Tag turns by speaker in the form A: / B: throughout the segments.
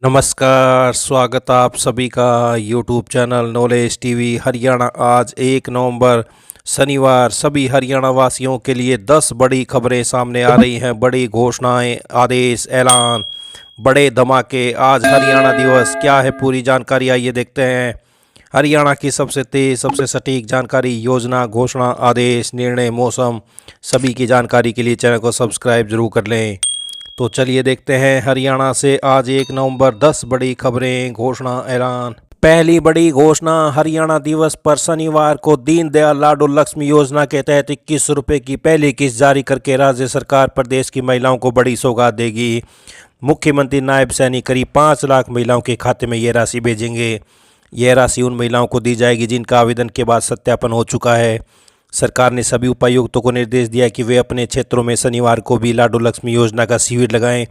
A: नमस्कार, स्वागत आप सभी का YouTube channel knowledge TV Haryana. आज 1 नवंबर शनिवार सभी हरियाणा वासियों के लिए 10 बड़ी खबरें सामने आ रही हैं। बड़ी घोषणाएं, आदेश, ऐलान, बड़े धमाके। आज हरियाणा दिवस क्या है, पूरी जानकारी आइए देखते हैं। हरियाणा की सबसे तेज, सबसे सटीक जानकारी, योजना, घोषणा, आदेश, निर्णय, मौसम, सभी की जानकारी के लिए चैनल को सब्सक्राइब जरूर कर लें। तो चलिए देखते हैं हरियाणा से आज 1 नवंबर 10 बड़ी खबरें, घोषणा, ऐलान। पहली बड़ी घोषणा, हरियाणा दिवस पर शनिवार को दीनदयाल लाडो लक्ष्मी योजना के तहत 21 रुपये की पहली किस्त जारी करके राज्य सरकार प्रदेश की महिलाओं को बड़ी सौगात देगी। मुख्यमंत्री नायब सैनी करीब 5 लाख महिलाओं के खाते में यह राशि भेजेंगे। यह राशि उन महिलाओं को दी जाएगी जिनका आवेदन के बाद सत्यापन हो चुका है। सरकार ने सभी उपायुक्तों को निर्देश दिया कि वे अपने क्षेत्रों में शनिवार को भी लाडो लक्ष्मी योजना का शिविर लगाएं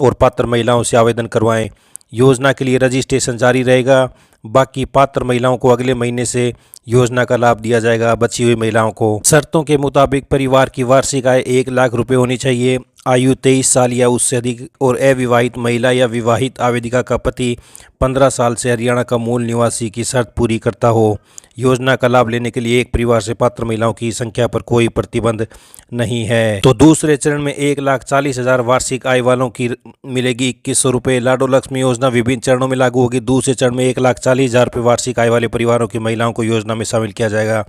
A: और पात्र महिलाओं से आवेदन करवाएं। योजना के लिए रजिस्ट्रेशन जारी रहेगा। बाकी पात्र महिलाओं को अगले महीने से योजना का लाभ दिया जाएगा। बची हुई महिलाओं को शर्तों के मुताबिक परिवार की वार्षिक आय 1 लाख रुपए होनी चाहिए। आयु 23 साल या उससे अधिक और अविवाहित महिला या विवाहित आवेदिका का पति 15 साल से हरियाणा का मूल निवासी की शर्त पूरी करता हो। योजना का लाभ लेने के लिए एक परिवार से पात्र महिलाओं की संख्या पर कोई प्रतिबंध नहीं है। तो दूसरे चरण में 1,40,000 वार्षिक आय वालों की मिलेगी 2100 रुपये। लाडो लक्ष्मी योजना विभिन्न चरणों में लागू होगी। दूसरे चरण में 1,40,000 रुपये वार्षिक आय वाले परिवारों की महिलाओं को योजना में शामिल किया जाएगा।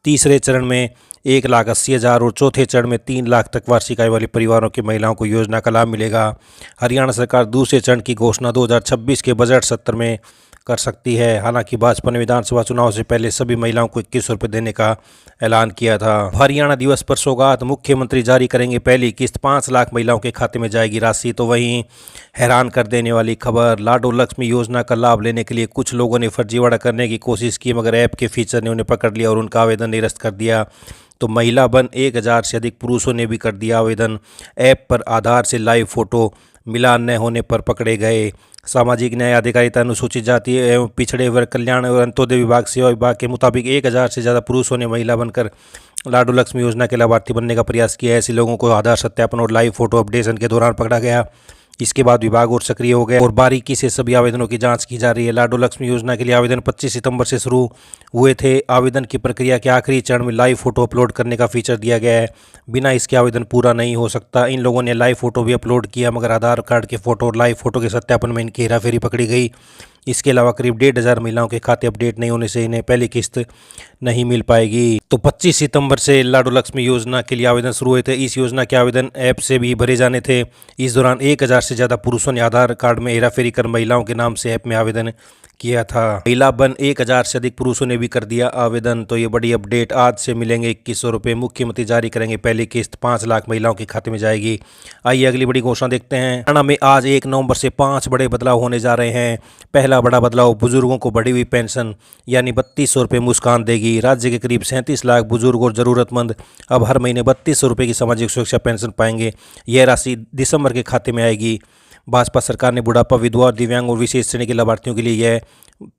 A: तीसरे चरण में 1,80,000 और चौथे चरण में 3 लाख तक वार्षिक आय वाले परिवारों की महिलाओं को योजना का लाभ मिलेगा। हरियाणा सरकार दूसरे चरण की घोषणा 2026 के बजट सत्र में कर सकती है। हालांकि भाजपा ने विधानसभा चुनाव से पहले सभी महिलाओं को 21 रुपये देने का ऐलान किया था। हरियाणा दिवस पर सौगात, मुख्यमंत्री जारी करेंगे पहली किस्त, 5 लाख महिलाओं के खाते में जाएगी राशि। तो वहीं हैरान कर देने वाली खबर, लाडो लक्ष्मी योजना का लाभ लेने के लिए कुछ लोगों ने फर्जीवाड़ा करने की कोशिश की, मगर ऐप के फीचर ने उन्हें पकड़ लिया और उनका आवेदन निरस्त कर दिया। तो महिला बन 1000 से अधिक पुरुषों ने भी कर दिया आवेदन। ऐप पर आधार से लाइव फोटो मिलान न होने पर पकड़े गए। सामाजिक न्याय, अधिकारिता, अनुसूचित जाति एवं पिछड़े वर्ग कल्याण और अंत्योदय विभाग, सेवा विभाग के मुताबिक 1000 से ज़्यादा पुरुषों ने महिला बनकर लाडो लक्ष्मी योजना के लाभार्थी बनने का प्रयास किया है। ऐसे लोगों को आधार सत्यापन और लाइव फोटो अपडेशन के दौरान पकड़ा गया। इसके बाद विभाग और सक्रिय हो गया और बारीकी से सभी आवेदनों की जांच की जा रही है। लाडो लक्ष्मी योजना के लिए आवेदन 25 सितंबर से शुरू हुए थे। आवेदन की प्रक्रिया के आखिरी चरण में लाइव फोटो अपलोड करने का फीचर दिया गया है। बिना इसके आवेदन पूरा नहीं हो सकता। इन लोगों ने लाइव फोटो भी अपलोड किया, मगर आधार कार्ड के फोटो और लाइव फोटो के सत्यापन में इनकी हेराफेरी पकड़ी गई। इसके अलावा करीब 1,500 महिलाओं के खाते अपडेट नहीं होने से इन्हें पहली किस्त नहीं मिल पाएगी। तो 25 सितंबर से लाडो लक्ष्मी योजना के लिए आवेदन शुरू हुए थे। इस योजना के आवेदन ऐप से भी भरे जाने थे। इस दौरान 1000 से ज़्यादा पुरुषों ने आधार कार्ड में हेराफेरी कर महिलाओं के नाम से ऐप में आवेदन किया था। महिला बन 1000 से अधिक पुरुषों ने भी कर दिया आवेदन। तो ये बड़ी अपडेट, आज से मिलेंगे 2100 रुपये। मुख्यमंत्री जारी करेंगे पहली किस्त, 5 लाख महिलाओं के खाते में जाएगी। आइए अगली बड़ी घोषणा देखते हैं। हरियाणा में आज 1 नवंबर से 5 बड़े बदलाव होने जा रहे हैं। पहला बड़ा बदलाव, बुजुर्गों को बढ़ी हुई पेंशन यानी 3200 रुपये मुस्कान देगी। राज्य के करीब 37 लाख बुजुर्ग और ज़रूरतमंद अब हर महीने 3200 रुपये की सामाजिक सुरक्षा पेंशन पाएंगे। यह राशि दिसंबर के खाते में आएगी। भाजपा सरकार ने बुढ़ापा, विधवा, दिव्यांग और विशेष श्रेणी के लाभार्थियों के लिए यह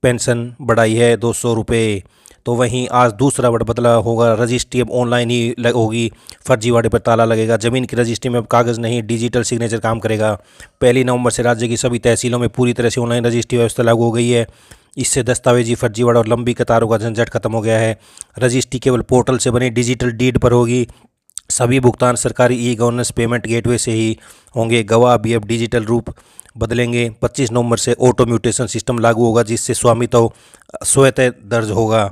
A: पेंशन बढ़ाई है 200 रुपये। तो वहीं आज दूसरा बड़ा बदलाव होगा, रजिस्ट्री अब ऑनलाइन ही होगी। फर्जीवाड़े पर ताला लगेगा। जमीन की रजिस्ट्री में अब कागज़ नहीं, डिजिटल सिग्नेचर काम करेगा। 1 नवंबर से राज्य की सभी तहसीलों में पूरी तरह से ऑनलाइन रजिस्ट्री व्यवस्था लागू हो गई है। इससे दस्तावेजी फर्जीवाड़ा और लंबी कतारों का झंझट खत्म हो गया है। रजिस्ट्री केवल पोर्टल से बनी डिजिटल डीड पर होगी। सभी भुगतान सरकारी ई गवर्नेंस पेमेंट गेटवे से ही होंगे। गवाह भी अब डिजिटल रूप बदलेंगे। 25 नवंबर से ऑटो म्यूटेशन सिस्टम लागू होगा, जिससे स्वामित्व स्वतः दर्ज होगा।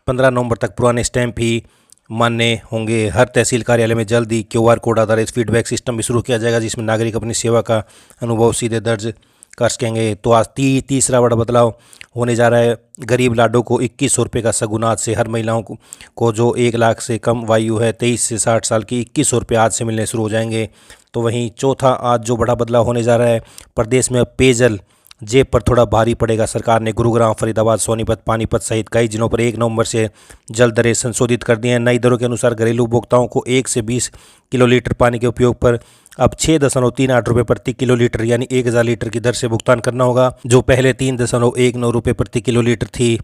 A: 15 नवंबर तक पुराने स्टैंप ही मान्य होंगे। हर तहसील कार्यालय में जल्द ही QR कोड आधारित फीडबैक सिस्टम भी शुरू किया जाएगा, जिसमें नागरिक अपनी सेवा का अनुभव सीधे दर्ज कर सकेंगे। तो आज तीसरा बड़ा बदलाव होने जा रहा है। गरीब लाडो को 2100 रुपये का सगुनात से हर महिलाओं को जो 1 लाख से कम वायु है, 23 से 60 साल की, 2100 रुपये आज से मिलने शुरू हो जाएंगे। तो वहीं चौथा आज जो बड़ा बदलाव होने जा रहा है, प्रदेश में पेयजल जेब पर थोड़ा भारी पड़ेगा। सरकार ने गुरुग्राम, फरीदाबाद, सोनीपत, पानीपत सहित कई जिलों पर 1 नवंबर से जल दरें संशोधित कर दी हैं। नई दरों के अनुसार घरेलू उपभोक्ताओं को 1 से 20 किलोलीटर पानी के उपयोग पर अब 6.38 रुपये प्रति किलोलीटर यानी 1000 लीटर की दर से भुगतान करना होगा, जो पहले 3.19 रुपये प्रति किलोलीटर थी।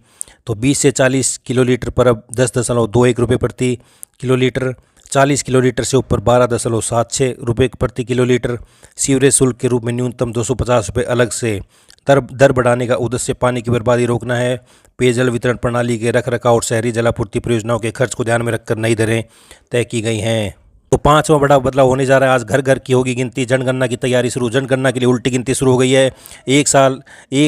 A: तो 20 से 40 किलोलीटर पर अब 10.21 रुपये प्रति किलोलीटर, 40 किलोलीटर से ऊपर 12.76 रुपये प्रति किलोलीटर। सीवरेज शुल्क के रूप में न्यूनतम 250 रुपये अलग से दर बढ़ाने का उद्देश्य पानी की बर्बादी रोकना है। पेयजल वितरण प्रणाली के रखरखाव और शहरी जलापूर्ति परियोजनाओं के खर्च को ध्यान में रखकर नई दरें तय की गई हैं। तो पांचवा बड़ा बदलाव होने जा रहा है। आज घर घर की होगी गिनती, जनगणना की तैयारी शुरू। जनगणना के लिए उल्टी गिनती शुरू हो गई है। 1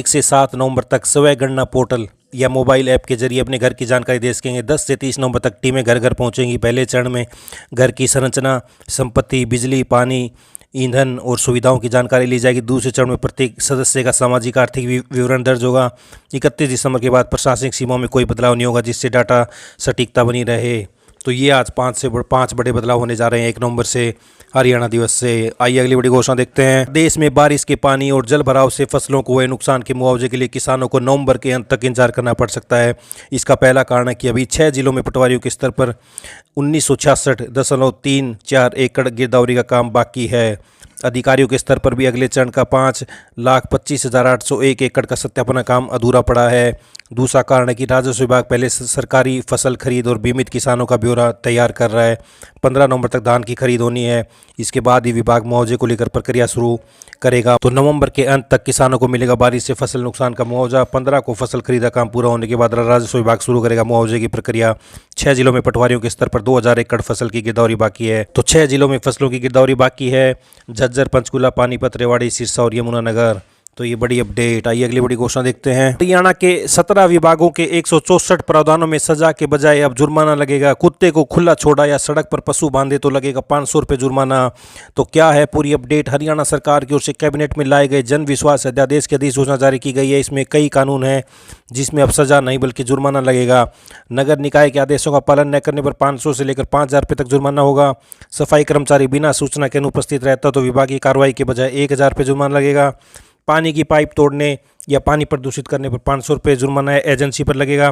A: से 7 नवंबर तक स्वयं गणना पोर्टल या मोबाइल ऐप के जरिए अपने घर की जानकारी दे सकेंगे। 10 से 30 नवंबर तक टीमें घर घर पहुंचेंगी। पहले चरण में घर की संरचना, संपत्ति, बिजली, पानी, ईंधन और सुविधाओं की जानकारी ली जाएगी। दूसरे चरण में प्रत्येक सदस्य का सामाजिक आर्थिक विवरण दर्ज होगा। 31 दिसंबर के बाद प्रशासनिक सीमाओं में कोई बदलाव नहीं होगा, जिससे डाटा सटीकता बनी रहे। तो ये आज 5 बड़े बदलाव होने जा रहे हैं 1 नवंबर से, हरियाणा दिवस से। आइए अगली बड़ी घोषणा देखते हैं। देश में बारिश के पानी और जल भराव से फसलों को हुए नुकसान के मुआवजे के लिए किसानों को नवंबर के अंत तक इंतजार करना पड़ सकता है। इसका पहला कारण है कि अभी 6 जिलों में पटवारियों के स्तर पर 1966.34 एकड़ गिरदावरी का काम बाकी है। अधिकारियों के स्तर पर भी अगले चरण का 5,25,801 एकड़ का सत्यापन काम अधूरा पड़ा है। दूसरा कारण है कि राजस्व विभाग पहले सरकारी फसल खरीद और बीमित किसानों का ब्यौरा तैयार कर रहा है। 15 नवंबर तक धान की खरीद होनी है। इसके बाद ही विभाग मुआवजे को लेकर प्रक्रिया शुरू करेगा। तो नवंबर के अंत तक किसानों को मिलेगा बारिश से फसल नुकसान का मुआवजा। 15 को फसल खरीदा काम पूरा होने के बाद राजस्व विभाग शुरू करेगा मुआवजे की प्रक्रिया। 6 जिलों में पटवारियों के स्तर पर 2,000 एकड़ फसल की गिरदावरी बाकी है। तो 6 जिलों में फसलों की गिरदावरी बाकी है: झज्जर, पंचकुला, पानीपत, रेवाड़ी, सिरसा और यमुनानगर। तो ये बड़ी अपडेट। आइए अगली बड़ी घोषणा देखते हैं। हरियाणा के 17 विभागों के 164 प्रावधानों में सजा के बजाय अब जुर्माना लगेगा। कुत्ते को खुला छोड़ा या सड़क पर पशु बांधे तो लगेगा 500 रुपये जुर्माना। तो क्या है पूरी अपडेट? हरियाणा सरकार की ओर से कैबिनेट में लाए गए जन विश्वास अध्यादेश की अधिसूचना जारी की गई है। इसमें कई कानून हैं जिसमें अब सजा नहीं बल्कि जुर्माना लगेगा। नगर निकाय के आदेशों का पालन न करने पर 500 से लेकर 5,000 रुपये तक जुर्माना होगा। सफाई कर्मचारी बिना सूचना के अनुपस्थित रहता तो विभागीय कार्रवाई के बजाय 1,000 रुपये जुर्माना लगेगा। पानी की पाइप तोड़ने या पानी प्रदूषित करने पर 500 रुपये जुर्माना एजेंसी पर लगेगा।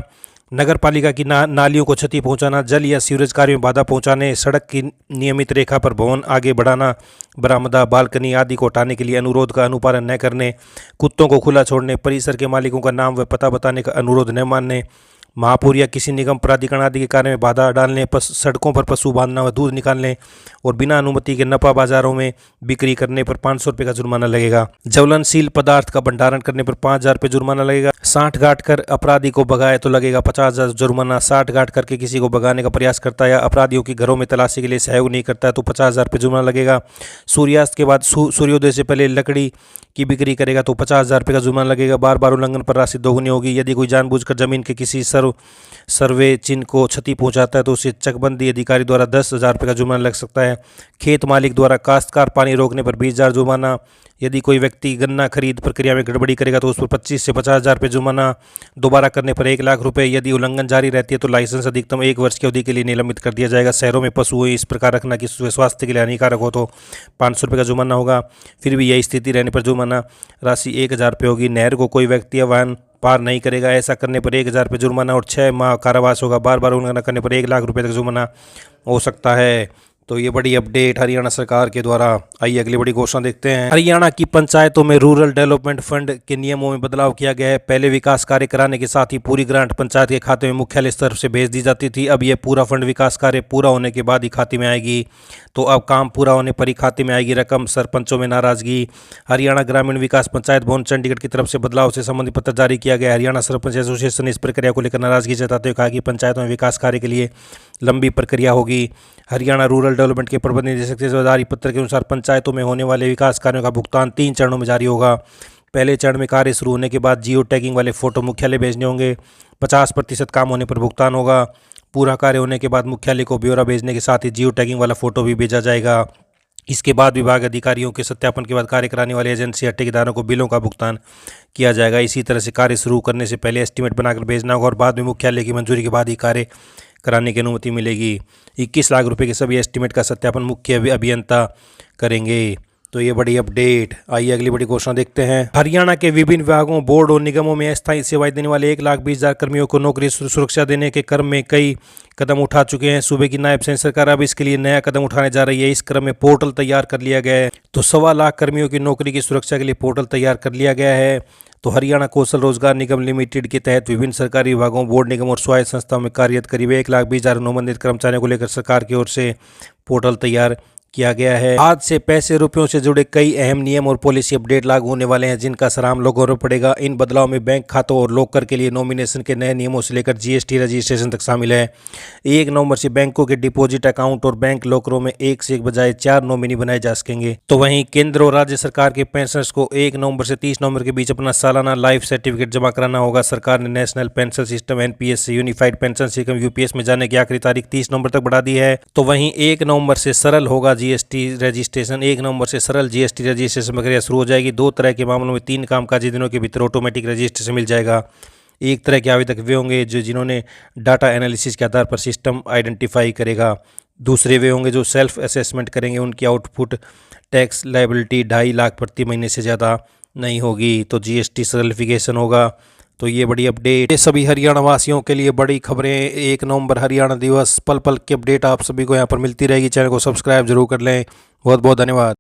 A: नगर पालिका की नालियों को क्षति पहुंचाना, जल या सीवरेज कार्यों में बाधा पहुंचाने, सड़क की नियमित रेखा पर भवन आगे बढ़ाना, बरामदा, बालकनी आदि को हटाने के लिए अनुरोध का अनुपालन न करने, कुत्तों को खुला छोड़ने, परिसर के मालिकों का नाम व पता बताने का अनुरोध न मानने, महापौर या किसी निगम प्राधिकरण आदि के कार्य में बाधा डालने, सड़कों पर पशु बांधना व दूध निकालने और बिना अनुमति के नपा बाजारों में बिक्री करने पर 500 रुपये का जुर्माना लगेगा। ज्वलनशील पदार्थ का भंडारण करने पर 5,000 रुपये जुर्माना लगेगा। साठ गांठ कर अपराधी को भगाए तो लगेगा 50,000 जुर्माना। 60 गांठ करके किसी को भगाने का प्रयास करता है या अपराधियों की घरों में तलाशी के लिए सहयोग नहीं करता है तो 50,000 रुपये जुर्माना लगेगा। सूर्यास्त के बाद सूर्योदय से पहले लकड़ी की बिक्री करेगा तो 50,000 रुपये का जुर्माना लगेगा। बार बार उल्लंघन पर राशि दोगुनी होगी। यदि कोई जानबूझकर जमीन के किसी सर्वे चिन्ह को क्षति पहुंचाता है तो उसे चकबंदी अधिकारी द्वारा 10,000 रुपये का जुर्माना लग सकता है। खेत मालिक द्वारा काश्तकार पानी रोकने पर 20,000 जुर्माना। यदि कोई व्यक्ति गन्ना खरीद प्रक्रिया में गड़बड़ी करेगा तो उस पर 25 से 50,000 रुपये जुर्माना। दोबारा करने पर 1,00,000 रुपये। यदि उल्लंघन जारी रहती है तो लाइसेंस अधिकतम 1 वर्ष की अवधि के लिए निलंबित कर दिया जाएगा। शहरों में पशु इस प्रकार रखना कि स्वास्थ्य के लिए हानिकारक हो तो 500 रुपये का जुर्माना होगा। फिर भी यही स्थिति रहने पर जुर्माना राशि 1,000 रुपये होगी। नहर को कोई व्यक्ति या वाहन पार नहीं करेगा, ऐसा करने पर 1,000 रुपये जुर्माना और 6 माह कारावास होगा। बार बार उल्लंघन करने पर 1,00,000 रुपये तक जुर्माना हो सकता है। तो ये बड़ी अपडेट हरियाणा सरकार के द्वारा। आइए अगली बड़ी घोषणा देखते हैं। हरियाणा की पंचायतों में रूरल डेवलपमेंट फंड के नियमों में बदलाव किया गया है। पहले विकास कार्य कराने के साथ ही पूरी ग्रांट पंचायत के खाते में मुख्यालय स्तर से भेज दी जाती थी। अब यह पूरा फंड विकास कार्य पूरा होने के बाद ही खाते में आएगी। तो अब काम पूरा होने पर ही खाते में आएगी रकम। सरपंचों में नाराजगी। हरियाणा ग्रामीण विकास पंचायत भवन चंडीगढ़ की तरफ से बदलाव से संबंधित पत्र जारी किया गया। हरियाणा सरपंच एसोसिएशन ने इस प्रक्रिया को लेकर नाराजगी जताते हुए कहा कि पंचायतों में विकास कार्य के लिए लंबी प्रक्रिया होगी। हरियाणा रूरल डेवलपमेंट के प्रबंध निदेशक से जारी पत्र के अनुसार पंचायतों में होने वाले विकास कार्यों का भुगतान 3 चरणों में जारी होगा। पहले चरण में कार्य शुरू होने के बाद जियो टैगिंग वाले फोटो मुख्यालय भेजने होंगे। 50% काम होने पर भुगतान होगा। पूरा कार्य होने के बाद मुख्यालय को ब्यौरा भेजने के साथ ही जियो टैगिंग वाला फोटो भी भेजा जाएगा। इसके बाद विभाग अधिकारियों के सत्यापन के बाद कार्य कराने वाले एजेंसी या ठेकेदारों को बिलों का भुगतान किया जाएगा। इसी तरह से कार्य शुरू करने से पहले एस्टीमेट बनाकर भेजना होगा और बाद में मुख्यालय की मंजूरी के बाद ही कार्य कराने की अनुमति मिलेगी। 21 लाख रुपए के सभी एस्टीमेट का सत्यापन मुख्य अभियंता करेंगे। तो ये बड़ी अपडेट। आइए अगली बड़ी घोषणा देखते हैं। हरियाणा के विभिन्न विभागों, बोर्ड और निगमों में अस्थायी सेवाएं देने वाले 1,20,000 कर्मियों को नौकरी सुरक्षा देने के क्रम में कई कदम उठा चुके हैं सूबे की नायब सैनिक सरकार। अब इसके लिए नया कदम उठाने जा रही है। इस क्रम में पोर्टल तैयार कर लिया गया है। तो 1.25 लाख कर्मियों की नौकरी की सुरक्षा के लिए पोर्टल तैयार कर लिया गया है। तो हरियाणा कौशल रोजगार निगम लिमिटेड के तहत विभिन्न सरकारी विभागों, बोर्ड, निगम और स्वायत्त संस्थाओं में कार्यरत करीब 1,20,000 अनुबंधित कर्मचारियों को लेकर सरकार की ओर से पोर्टल तैयार किया गया है। आज से पैसे रुपयों से जुड़े कई अहम नियम और पॉलिसी अपडेट लागू होने वाले हैं, जिनका असर आम लोगों पर पड़ेगा। इन बदलाव में बैंक खातों और लॉकर के लिए नॉमिनेशन के नए नियमों से लेकर जीएसटी रजिस्ट्रेशन तक शामिल है। 1 नवंबर से बैंकों के डिपॉजिट अकाउंट और बैंक लॉकरों में एक से एक बजाय 4 नॉमिनी बनाए जा सकेंगे। तो वहीं केंद्र और राज्य सरकार के पेंशनर्स को 1 नवंबर से 30 नवंबर के बीच अपना सालाना लाइफ सर्टिफिकेट जमा कराना होगा। सरकार ने नेशनल पेंशन सिस्टम एनपीएस से यूनिफाइड पेंशन सिस्टम यूपीएस में जाने की आखिरी तारीख 30 नवंबर तक बढ़ा दी है। तो वहीं 1 नवंबर से सरल होगा जीएसटी रजिस्ट्रेशन। 1 नवंबर से सरल जीएसटी रजिस्ट्रेशन प्रक्रिया शुरू हो जाएगी। 2 तरह के मामलों में 3 कामकाजी दिनों के भीतर ऑटोमेटिक रजिस्ट्रेशन मिल जाएगा। एक तरह के आवेदक वे होंगे जिन्होंने डाटा एनालिसिस के आधार पर सिस्टम आइडेंटिफाई करेगा। दूसरे वे होंगे जो सेल्फ असेसमेंट करेंगे, उनकी आउटपुट टैक्स लायबिलिटी 2.5 लाख प्रति महीने से ज़्यादा नहीं होगी। तो जीएसटी सरलीकरण होगा। तो ये बड़ी अपडेट, ये सभी हरियाणा वासियों के लिए बड़ी खबरें। 1 नवंबर हरियाणा दिवस, पल पल की अपडेट आप सभी को यहाँ पर मिलती रहेगी। चैनल को सब्सक्राइब जरूर कर लें। बहुत बहुत धन्यवाद।